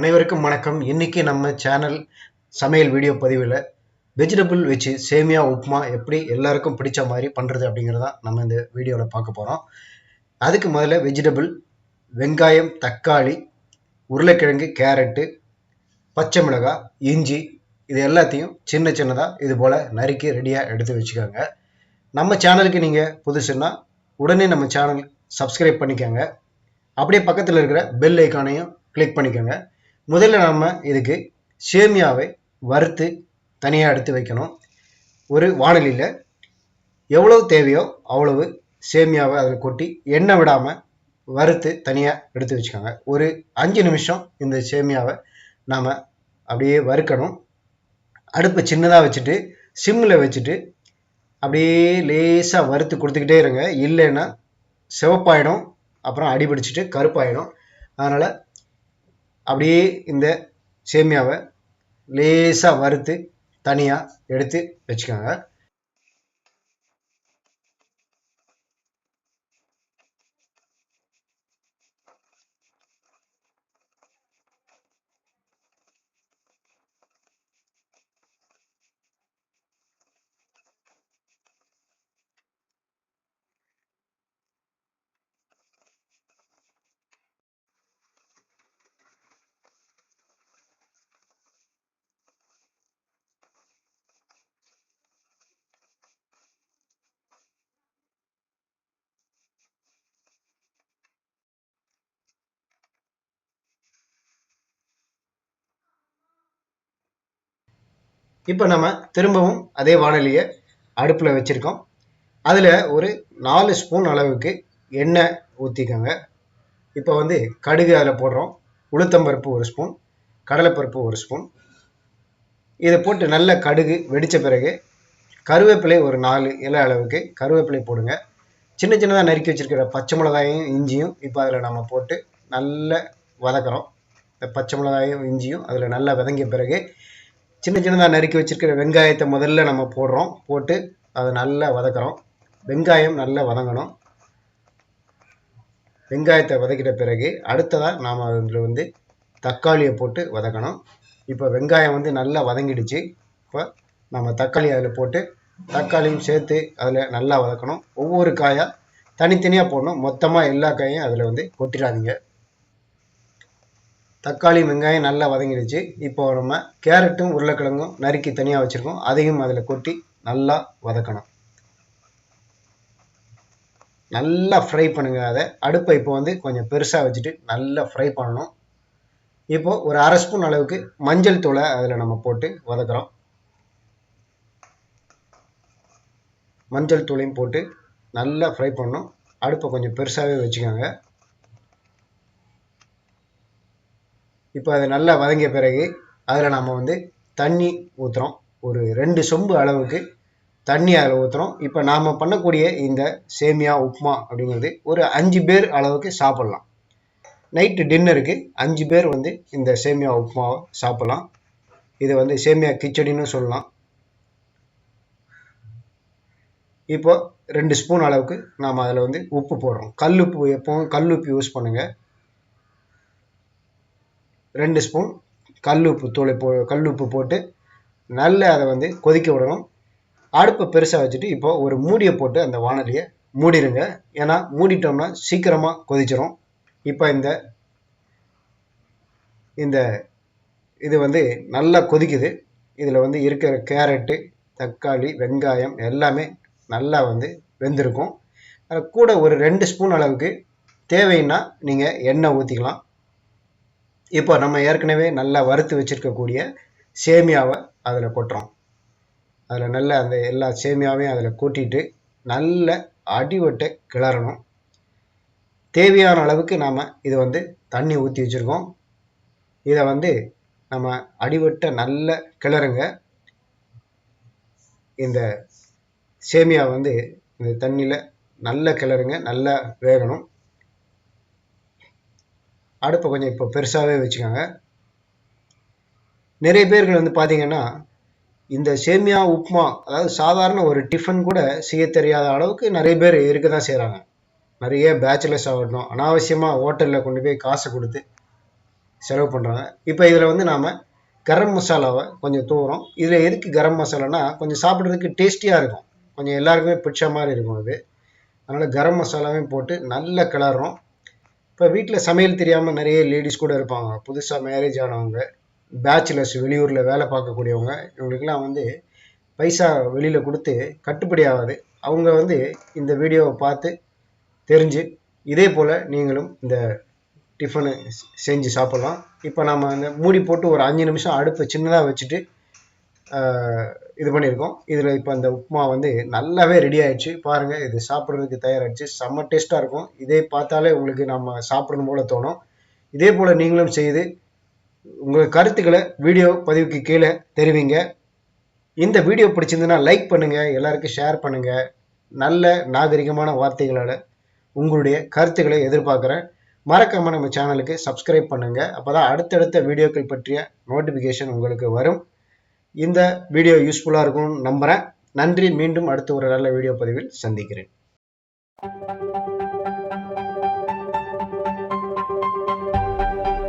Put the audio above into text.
அனைவருக்கும் வணக்கம். இன்னைக்கு நம்ம சேனல் சமையல் வீடியோ பதிவில் வெஜிடபிள் வச்சு சேமியா உப்புமா எப்படி எல்லாருக்கும் பிடிச்ச மாதிரி பண்ணுறது அப்படிங்கிறத நம்ம இந்த வீடியோவில் பார்க்க போகிறோம். அதுக்கு முதல்ல வெஜிடபிள் வெங்காயம், தக்காளி, உருளைக்கிழங்கு, கேரட்டு, பச்சை மிளகாய், இஞ்சி இது எல்லாத்தையும் சின்ன சின்னதாக இது போல் நறுக்கி ரெடியாக எடுத்து வச்சுக்கோங்க. நம்ம சேனலுக்கு நீங்கள் புதுசுன்னா உடனே நம்ம சேனல் சப்ஸ்கிரைப் பண்ணிக்கோங்க. அப்படியே பக்கத்தில் இருக்கிற பெல் ஐக்கானையும் கிளிக் பண்ணிக்கோங்க. முதல்ல நம்ம இதுக்கு சேமியாவை வறுத்து தனியாக எடுத்து வைக்கணும். ஒரு வாணலியில் எவ்வளவு தேவையோ அவ்வளவு சேமியாவை அதில் கொட்டி எண்ணெய் விடாமல் வறுத்து தனியாக எடுத்து வச்சுக்கோங்க. ஒரு 5 நிமிஷம் இந்த சேமியாவை நாம் அப்படியே வறுக்கணும். அடுப்பை சின்னதாக வச்சுட்டு சிம்மில் வச்சுட்டு அப்படியே லேசாக வறுத்து கொடுத்துக்கிட்டே இருங்க. இல்லைன்னா சிவப்பாயிடும், அப்புறம் அடிபிடிச்சிட்டு கருப்பாயிடும். அதனால் அப்படியே இந்த சேமியாவை லேசாக வறுத்து தனியாக எடுத்து வச்சுக்கோங்க. இப்போ நம்ம திரும்பவும் அதே வாணலியை அடுப்பில் வச்சுருக்கோம். அதில் ஒரு 4 ஸ்பூன் அளவுக்கு எண்ணெய் ஊற்றிக்கோங்க. இப்போ கடுகு அதில் போடுறோம். உளுத்தம்பருப்பு 1 ஸ்பூன், கடலைப்பருப்பு 1 ஸ்பூன். இதை போட்டு நல்ல கடுகு வெடித்த பிறகு கருவேப்பிலை ஒரு 4 இலை அளவுக்கு கருவேப்பிலை போடுங்க. சின்ன சின்னதாக நறுக்கி வச்சுருக்கிற பச்சை மிளகாயும் இஞ்சியும் இப்போ அதில் நம்ம போட்டு நல்லா வதக்கிறோம். இந்த பச்சை மிளகாயும் இஞ்சியும் அதில் நல்லா வதங்கிய பிறகு சின்ன சின்னதாக நறுக்கி வச்சுருக்கிற வெங்காயத்தை முதல்ல நம்ம போடுறோம். போட்டு அதை நல்லா வதக்கிறோம். வெங்காயம் நல்லா வதங்கணும். வெங்காயத்தை வதக்கிட்ட பிறகு அடுத்ததாக நாம் அதில் தக்காளியை போட்டு வதக்கணும். இப்போ வெங்காயம் நல்லா வதங்கிடுச்சு. இப்போ நம்ம தக்காளி அதில் போட்டு தக்காளியும் சேர்த்து அதில் நல்லா வதக்கணும். ஒவ்வொரு காயாக தனித்தனியாக போடணும். மொத்தமாக எல்லா காயும் அதில் கொட்டிடாதீங்க. தக்காளி வெங்காயம் நல்லா வதங்கிடுச்சு. இப்போ நம்ம கேரட்டும் உருளைக்கிழங்கும் நறுக்கி தனியாக வச்சுருக்கோம். அதையும் அதில் கொட்டி நல்லா வதக்கணும். நல்லா ஃப்ரை பண்ணுங்க. அதை அடுப்பை இப்போ கொஞ்சம் பெருசாக வச்சுட்டு நல்லா ஃப்ரை பண்ணணும். இப்போது ஒரு 1/2 ஸ்பூன் அளவுக்கு மஞ்சள் தூளை அதில் நம்ம போட்டு வதக்குறோம். மஞ்சள் தூளையும் போட்டு நல்லா ஃப்ரை பண்ணணும். அடுப்பை கொஞ்சம் பெருசாகவே வச்சுக்கோங்க. இப்போ அது நல்லா வதங்கிய பிறகு அதில் நம்ம தண்ணி ஊற்றுறோம். ஒரு 2 சொம்பு அளவுக்கு தண்ணி அதில் ஊற்றுறோம். இப்போ நாம் பண்ணக்கூடிய இந்த சேமியா உப்புமா அப்படிங்கிறது ஒரு 5 பேர் அளவுக்கு சாப்பிட்லாம். நைட்டு டின்னருக்கு 5 பேர் இந்த சேமியா உப்புமாவை சாப்பிட்லாம். இது சேமியா கிச்சடின்னு சொல்லலாம். இப்போ 2 ஸ்பூன் அளவுக்கு நாம் அதில் உப்பு போடுறோம். கல்லுப்பு, எப்பவும் கல்லுப்பு யூஸ் பண்ணுங்கள். 2 ஸ்பூன் கல்லுப்பு தூளை கல்லுப்பு போட்டு நல்லா அதை கொதிக்க விடணும். அடுப்பை பெருசாக வச்சுட்டு இப்போ ஒரு மூடியை போட்டு அந்த வாணலியை மூடிடுங்க. ஏன்னா மூடிட்டோம்னா சீக்கிரமாக கொதிச்சிடும். இப்போ இந்த இது நல்லா கொதிக்குது. இதில் இருக்கிற கேரட்டு, தக்காளி, வெங்காயம் எல்லாமே நல்லா வெந்திருக்கும். அது கூட ஒரு 2 ஸ்பூன் அளவுக்கு தேவைன்னா நீங்கள் எண்ணெய் ஊற்றிக்கலாம். இப்போ நம்ம ஏற்கனவே நல்லா வறுத்து வச்சுருக்கக்கூடிய சேமியாவை அதில் கொட்டுறோம். அதில் நல்லா அந்த எல்லா சேமியாவையும் அதில் கொட்டிட்டு நல்ல அடிவட்டை கிளறணும். தேவையான அளவுக்கு நாம் இது தண்ணி ஊற்றி வச்சுருக்கோம். இதை நம்ம அடிவட்டை நல்ல கிளறுங்க. இந்த சேமியா இந்த தண்ணியில் நல்ல கிளறுங்க, நல்லா வேகணும். அடுப்பை கொஞ்சம் இப்போ பெருசாகவே வச்சுக்கோங்க. நிறைய பேர்கள் பார்த்தீங்கன்னா இந்த சேமியா உப்புமா, அதாவது சாதாரண ஒரு டிஃபன் கூட செய்ய தெரியாத அளவுக்கு நிறைய பேர் இருக்க தான் செய்கிறாங்க. நிறைய பேச்சுலர்ஸ் ஆகட்டும், அனாவசியமாக ஹோட்டலில் கொண்டு போய் காசை கொடுத்து செலவு பண்ணுறாங்க. இப்போ இதில் வந்து நாம் கரம் மசாலாவை கொஞ்சம் தூவுறோம். இதில் எதுக்கு கரம் மசாலானா கொஞ்சம் சாப்பிட்றதுக்கு டேஸ்டியாக இருக்கும், கொஞ்சம் எல்லாருக்குமே பிடிச்ச மாதிரி இருக்கும் அது. அதனால் கரம் மசாலாவையும் போட்டு நல்லா கிளறோம். இப்போ வீட்டில் சமையல் தெரியாமல் நிறைய லேடிஸ் கூட இருப்பாங்க, புதுசாக மேரேஜ் ஆனவங்க, பேச்சுலர்ஸ், வெளியூரில் வேலை பார்க்கக்கூடியவங்க. இவங்களுக்கெல்லாம் வந்து பைசா வெளியில் கொடுத்து கட்டுப்படி ஆகாது. அவங்க வந்து இந்த வீடியோவை பார்த்து தெரிஞ்சு இதே போல் நீங்களும் இந்த டிஃபனு செஞ்சு சாப்பிட்லாம். இப்போ நம்ம அந்த மூடி போட்டு ஒரு 5 நிமிஷம் அடுப்பை சின்னதாக வச்சுட்டு இது பண்ணியிருக்கோம். இதில் இப்போ அந்த உப்புமா வந்து நல்லாவே ரெடி ஆயிடுச்சு. பாருங்கள், இது சாப்பிட்றதுக்கு தயாராகிடுச்சு. செம்ம டேஸ்ட்டாக இருக்கும். இதே பார்த்தாலே உங்களுக்கு நம்ம சாப்பிடணும் போல தோணும். இதே போல் நீங்களும் செய்து உங்கள் கருத்துக்களை வீடியோ பதிவுக்கு கீழே தெரிவிங்க. இந்த வீடியோ பிடிச்சிருந்ததுன்னா லைக் பண்ணுங்கள், எல்லாருக்கும் ஷேர் பண்ணுங்கள். நல்ல நாகரிகமான வார்த்தைகளால் உங்களுடைய கருத்துக்களை எதிர்பார்க்குறேன். மறக்காமல் நம்ம சேனலுக்கு சப்ஸ்கிரைப் பண்ணுங்கள். அப்போ தான் அடுத்தடுத்த வீடியோக்கள் பற்றிய நோட்டிஃபிகேஷன் உங்களுக்கு வரும். இந்த வீடியோ யூஸ்ஃபுல்லாக இருக்கும்னு நம்புகிறேன். நன்றி. மீண்டும் அடுத்த ஒரு நல்ல வீடியோ பதிவில் சந்திக்கிறேன்.